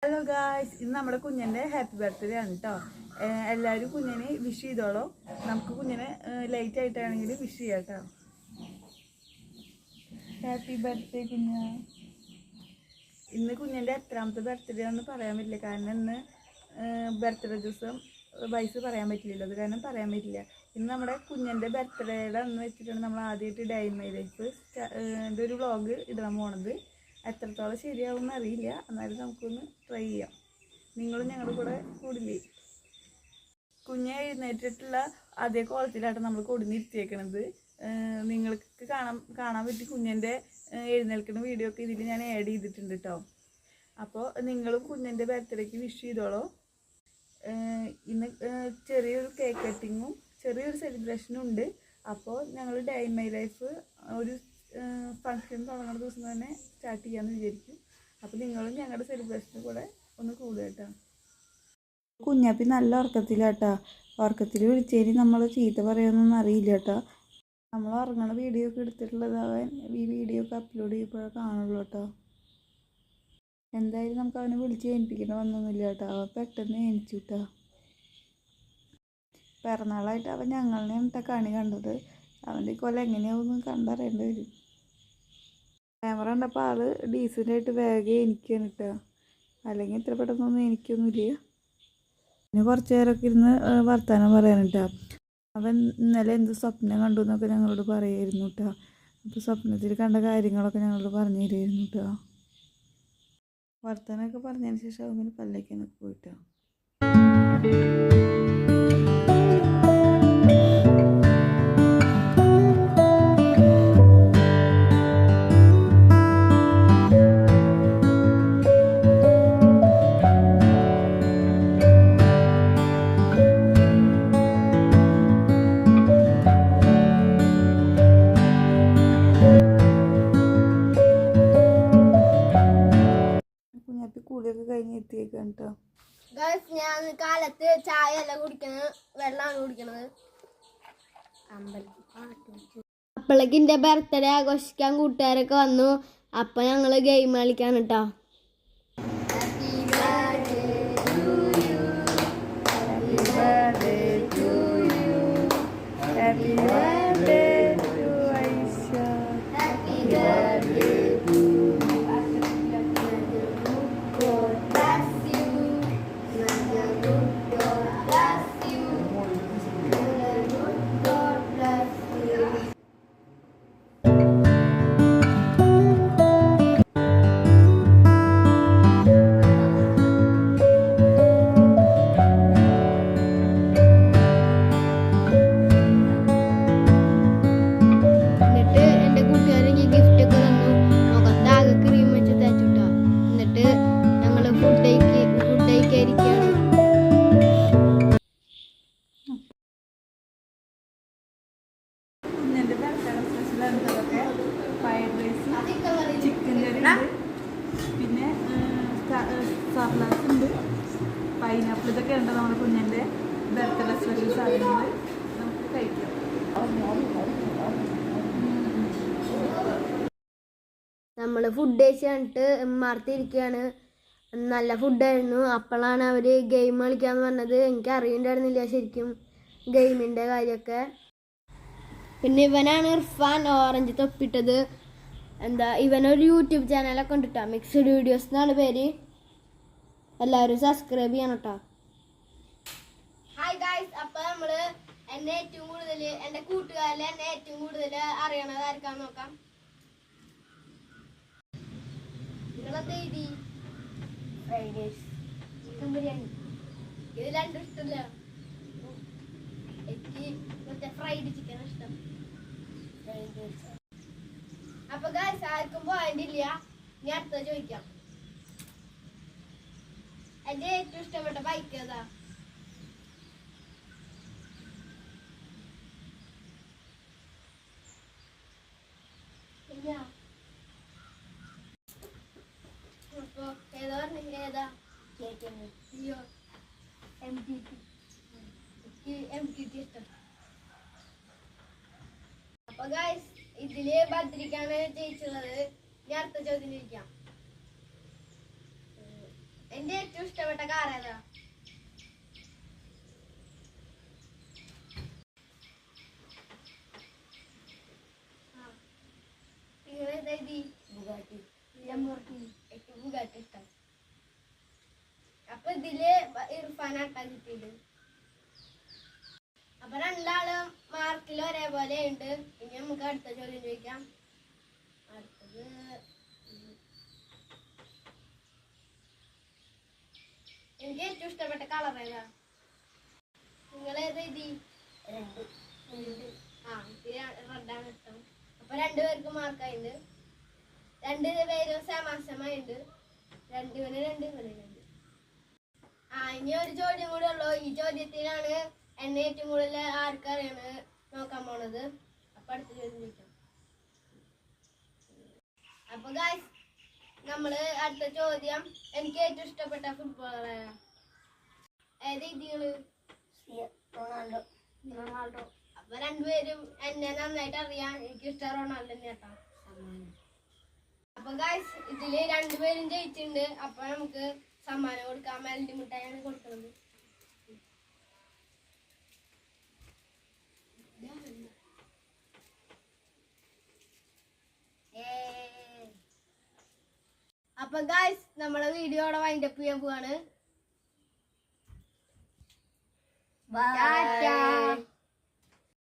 Hello guys, ഇന്ന് നമ്മുടെ കുഞ്ഞിൻ്റെ ഹാപ്പി ബർത്ത്ഡേ ആണ് കേട്ടോ. എല്ലാവരും കുഞ്ഞിനെ വിഷ് ചെയ്തോളൂ. നമുക്ക് കുഞ്ഞിനെ ലേറ്റ് ആയിട്ടാണെങ്കിൽ വിഷ് ചെയ്യാം കേട്ടോ. ഹാപ്പി ബർത്ത്ഡേ കുഞ്ഞ. ഇന്ന് കുഞ്ഞിൻ്റെ എത്രാമത്തെ ബർത്ത്ഡേ ആണെന്ന് പറയാൻ പറ്റില്ല, കാരണം ഇന്ന് ബർത്ത്ഡേ ദിവസം വയസ്സ് പറയാൻ പറ്റില്ലല്ലോ. അത് കാരണം പറയാൻ പറ്റില്ല. ഇന്ന് നമ്മുടെ കുഞ്ഞിൻ്റെ ബർത്ത്ഡേയുടെ അന്ന് വെച്ചിട്ടാണ് നമ്മൾ ആദ്യമായിട്ട് ഡേ ഇൻ മൈ ലൈഫ് ഒരു വ്ളോഗ് ഇടാൻ പോണത്. എത്രത്തോളം ശരിയാവും എന്നറിയില്ല, എന്നാലും നമുക്കൊന്ന് ട്രൈ ചെയ്യാം. നിങ്ങളും ഞങ്ങളുടെ കൂടെ കൂടില്ലേ? കുഞ്ഞെ എഴുന്നേറ്റിട്ടുള്ള അതേ കോലത്തിലായിട്ട് നമ്മൾ കൊടുന്നിരുത്തിയേക്കണത്. നിങ്ങൾക്ക് കാണാൻ പറ്റി കുഞ്ഞിൻ്റെ എഴുന്നേൽക്കുന്ന വീഡിയോ ഒക്കെ ഇതിൽ ഞാൻ ആഡ് ചെയ്തിട്ടുണ്ട് കേട്ടോ. അപ്പോൾ നിങ്ങളും കുഞ്ഞിൻ്റെ ബർത്ത്ഡേക്ക് വിഷ് ചെയ്തോളൂ. ഇന്ന് ചെറിയൊരു കേക്ക് കട്ടിങ്ങും ചെറിയൊരു സെലിബ്രേഷനും ഉണ്ട്. അപ്പോൾ ഞങ്ങൾ ഡേ ഇൻ മൈ ലൈഫ് ഒരു ഫങ്ഷൻ തുടങ്ങുന്ന ദിവസം തന്നെ സ്റ്റാർട്ട് ചെയ്യാമെന്ന് വിചാരിക്കും. അപ്പോൾ നിങ്ങളും ഞങ്ങളുടെ സെലിബ്രേഷന് കൂടെ ഒന്ന് കൂടുക കേട്ടോ. കുഞ്ഞാപ്പി നല്ല ഉറക്കത്തിലാട്ടോ. ഉറക്കത്തിൽ വിളിച്ചേരി നമ്മൾ ചീത്ത പറയുമെന്നൊന്നും അറിയില്ല കേട്ടോ. നമ്മൾ ഉറങ്ങണ വീഡിയോ ഒക്കെ എടുത്തിട്ടുള്ളത് അവൻ ഈ വീഡിയോ ഒക്കെ അപ്ലോഡ് ചെയ്യുമ്പോഴേ കാണുള്ളൂ കേട്ടോ. എന്തായാലും നമുക്ക് അവനെ വിളിച്ച് എണിപ്പിക്കേണ്ട വന്നൊന്നുമില്ല കേട്ടോ. അവൻ പെട്ടെന്ന് എണിച്ചു കേട്ടോ. പിറന്നാളായിട്ട് അവൻ ഞങ്ങളെ എന്നിട്ട് കണി കണ്ടത്. അവൻ്റെ കൊല്ലം എങ്ങനെയാവുമെന്ന് കണ്ടറിയേണ്ടി വരും. ക്യാമറ കണ്ടപ്പോൾ ആൾ ഡീസൻ്റായിട്ട് വേഗം എനിക്കാണ് കേട്ടോ. അല്ലെങ്കിൽ ഇത്ര പെട്ടെന്നൊന്നും എനിക്കൊന്നുമില്ല. പിന്നെ കുറച്ച് നേരമൊക്കെ ഇരുന്ന് വർത്തമാനം പറയാൻ കേട്ടോ. അവൻ ഇന്നലെ എന്ത് സ്വപ്നം കണ്ടു എന്നൊക്കെ ഞങ്ങളോട് പറയുമായിരുന്നു കേട്ടോ. അപ്പോൾ സ്വപ്നത്തിൽ കണ്ട കാര്യങ്ങളൊക്കെ ഞങ്ങളോട് പറഞ്ഞു തരുമായിരുന്നു കേട്ടോ. വർത്തമാനമൊക്കെ പറഞ്ഞതിന് ശേഷം അവന് പല്ലേക്കാനൊക്കെ പോയിട്ടോ. കൂടിയൊക്കെ കഴിഞ്ഞ് എത്തിയേക്കാം കേട്ടോ. ഞാൻ കാലത്ത് ചായ അല്ല കുടിക്കുന്നത്, വെള്ളമാണ് കുടിക്കണത്. അപ്പോഴേക്ക് എന്റെ ബർത്ത്ഡേ ആഘോഷിക്കാൻ കൂട്ടുകാരൊക്കെ വന്നു. അപ്പൊ ഞങ്ങള് ഗെയിം കളിക്കാൻ കേട്ടോ. കുഞ്ഞിൻ്റെ ബർത്ത്ഡേ സ്പെഷ്യൽ എന്തൊക്കെ ഫ്രൈഡ് റൈസ്, ചിക്കൻ കറി ഉണ്ട്, പിന്നെ സർലാസ് ഉണ്ട്, പൈനാപ്പിൾ. ഇതൊക്കെ ഉണ്ട് നമ്മുടെ കുഞ്ഞിൻ്റെ ബർത്ത്ഡേ സ്പെഷ്യൽ സാധനങ്ങൾ. നമുക്ക് കഴിക്കാം. നമ്മൾ ഫുഡ് കഴിച്ച് കണ്ടിട്ട് മറത്തിരിക്കുകയാണ്. നല്ല ഫുഡായിരുന്നു. അപ്പോഴാണ് അവർ ഗെയിം കളിക്കാന്ന് പറഞ്ഞത്. എനിക്ക് അറിയണ്ടായിരുന്നില്ല ശരിക്കും ഗെയിമിൻ്റെ കാര്യമൊക്കെ. പിന്നെ ഇവനാണ് ഇർഫാൻ, ഓറഞ്ച് തൊപ്പിട്ടത്. ഇവനൊരു യൂട്യൂബ് ചാനലൊക്കെ ഉണ്ട് കേട്ടോ, മിക്സ്ഡ് വീഡിയോസ് എന്നാണ് പേര്. എല്ലാവരും സബ്സ്ക്രൈബ് ചെയ്യണം കേട്ടോ. ഹായ് ഗായ്സ്, അപ്പോൾ നമ്മൾ എന്നെ ഏറ്റവും കൂടുതൽ എൻ്റെ കൂട്ടുകാരിൽ എന്നെ ഏറ്റവും കൂടുതൽ അറിയണത് ആർക്കാന്ന് നോക്കാം. നിങ്ങളെന്താ ഫ്രൈഡ് റൈസ്, ചിക്കൻ ബിരിയാണി, ഇത് രണ്ടും ഇഷ്ടമല്ല. എനിക്ക് മറ്റേ ഫ്രൈഡ് ചിക്കൻ ഇഷ്ടം. അപ്പൊ ഗൈസ് ആർക്കും പോയിന്റ് ഇല്ല. ഞാൻ അടുത്ത ചോദിക്കാം, എന്റെ ഏറ്റവും ഇഷ്ടപ്പെട്ട ബൈക്ക് ഏതാ? അപ്പൊ ഏതാ പറഞ്ഞ ഏതാ? MTT ഇഷ്ടം. അപ്പൊ ഗൈസ് ഇതില് ഭദ്രിക്കാണ് ജയിച്ചുള്ളത്. ഞാൻ അടുത്ത ചോദ്യം ചോദിക്കാം. എന്റെ ഏറ്റവും ഇഷ്ടപ്പെട്ട കാർ ഏതാ? ഇഷ്ടം. അപ്പൊ ഇതില് ഇർഫാനാട്ടാ കിട്ടിയത്. അപ്പൊ രണ്ടാളും മാർക്കിൽ ഒരേപോലെ ഉണ്ട്. ഇനി നമുക്ക് അടുത്ത ചോദ്യം ചോദിക്കാം. അടുത്തത് എനിക്ക് ഏറ്റവും ഇഷ്ടപ്പെട്ട കളർ ഏതാ? നിങ്ങൾ ഏതാ ഇത്? റെഡാണ് ഇഷ്ടം. അപ്പൊ രണ്ടുപേർക്ക് മാർക്കായിണ്ട്. രണ്ടുപേരും സമാസമായിണ്ട്. രണ്ടുപേരും രണ്ട്. ഇനി ഒരു ചോദ്യം കൂടെ ഉള്ളൂ. ഈ ചോദ്യത്തിലാണ് എന്നെ ഏറ്റവും കൂടുതൽ ആർക്കറിയാണ് നോക്കാൻ പോണത്. അപ്പൊ അടുത്ത ചോദ്യം ചോദിക്കാം. അപ്പൊ ഗായ്സ്, നമ്മള് അടുത്ത ചോദ്യം, എനിക്ക് ഏറ്റവും ഇഷ്ടപ്പെട്ട ഫുട്ബോളർ ഏത്? ഇതികള് റൊണാൾഡോ. അപ്പൊ രണ്ടുപേരും എന്നെ നന്നായിട്ട് അറിയാം. എനിക്ക് ഇഷ്ടം റൊണാൾഡോ കേട്ടോ. അപ്പൊ ഗായ്സ്, ഇതില് രണ്ടുപേരും ജയിച്ചിട്ടുണ്ട്. അപ്പൊ നമുക്ക് സമ്മാനം കൊടുക്കാം. മെലഡി മിഠായിയാണ് കൊടുക്കുന്നത്. അപ്പൊ ഗായ്സ്, നമ്മളെ വീഡിയോടെ വൈൻഡപ്പ് ചെയ്യാൻ പോവാണ്.